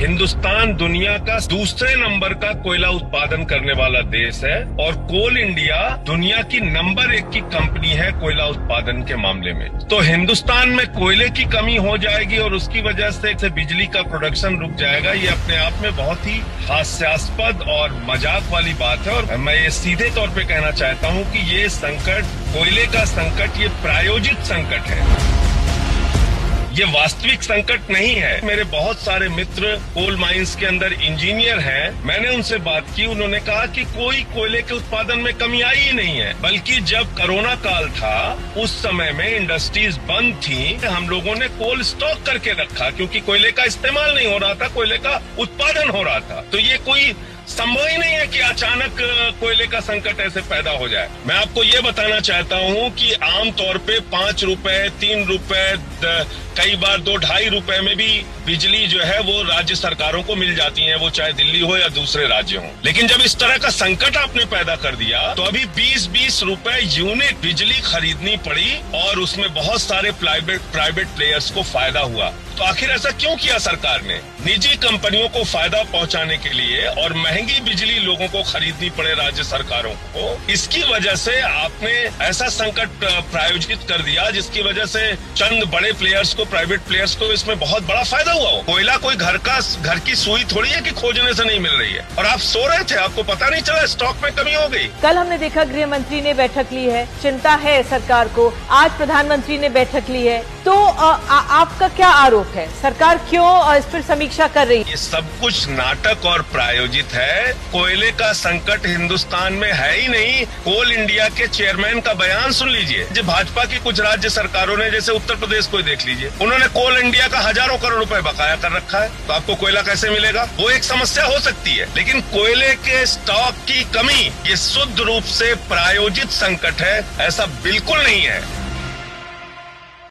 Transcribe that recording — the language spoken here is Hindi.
हिंदुस्तान दुनिया का दूसरे नंबर का कोयला उत्पादन करने वाला देश है और कोल इंडिया दुनिया की नंबर 1 की कंपनी है कोयला उत्पादन के मामले में। तो हिंदुस्तान में कोयले की कमी हो जाएगी और उसकी वजह से बिजली का प्रोडक्शन रुक जाएगा, ये अपने आप में बहुत ही हास्यास्पद और मजाक वाली बात है। और मैं ये सीधे तौर पे कहना चाहता हूँ कि ये संकट, कोयले का संकट, ये प्रायोजित संकट है, ये वास्तविक संकट नहीं है। मेरे बहुत सारे मित्र कोल माइंस के अंदर इंजीनियर हैं, मैंने उनसे बात की, उन्होंने कहा कि कोई कोयले के उत्पादन में कमी आई ही नहीं है, बल्कि जब कोरोना काल था उस समय में इंडस्ट्रीज बंद थी, हम लोगों ने कोल स्टॉक करके रखा क्योंकि कोयले का इस्तेमाल नहीं हो रहा था, कोयले का उत्पादन हो रहा था। तो ये कोई संभव ही नहीं है कि अचानक कोयले का संकट ऐसे पैदा हो जाए। मैं आपको ये बताना चाहता हूँ कि आमतौर पे 5 रुपए, 3 रुपए, कई बार 2-2.5 रुपए में भी बिजली जो है वो राज्य सरकारों को मिल जाती है, वो चाहे दिल्ली हो या दूसरे राज्य हो। लेकिन जब इस तरह का संकट आपने पैदा कर दिया तो अभी 20-20 रुपए यूनिट बिजली खरीदनी पड़ी और उसमें बहुत सारे प्राइवेट प्लेयर्स को फायदा हुआ। तो आखिर ऐसा क्यों किया सरकार ने? निजी कंपनियों को फायदा पहुंचाने के लिए और महंगी बिजली लोगों को खरीदनी पड़े राज्य सरकारों को, इसकी वजह से आपने ऐसा संकट प्रायोजित कर दिया जिसकी वजह से चंद बड़े प्लेयर्स को, प्राइवेट प्लेयर्स को इसमें बहुत बड़ा फायदा हुआ हो। कोयला कोई घर की सुई थोड़ी है कि खोजने से नहीं मिल रही है, और आप सो रहे थे, आपको पता नहीं चला, स्टॉक में कमी हो गई। कल हमने देखा गृह मंत्री ने बैठक ली है, चिंता है सरकार को, आज प्रधानमंत्री ने बैठक ली है, तो आपका क्या आरोप है? सरकार क्यों इस पर समीक्षा कर रही है? ये सब कुछ नाटक और प्रायोजित है। कोयले का संकट हिंदुस्तान में है ही नहीं। कोल इंडिया के चेयरमैन का बयान सुन लीजिए। जो भाजपा की कुछ राज्य सरकारों ने, जैसे उत्तर प्रदेश को देख लीजिए, उन्होंने कोल इंडिया का हजारों करोड़ रुपए बकाया कर रखा है। तो आपको कोयला कैसे मिलेगा? वो एक समस्या हो सकती है, लेकिन कोयले के स्टॉक की कमी ये शुद्ध रूप से प्रायोजित संकट है, ऐसा बिल्कुल नहीं है।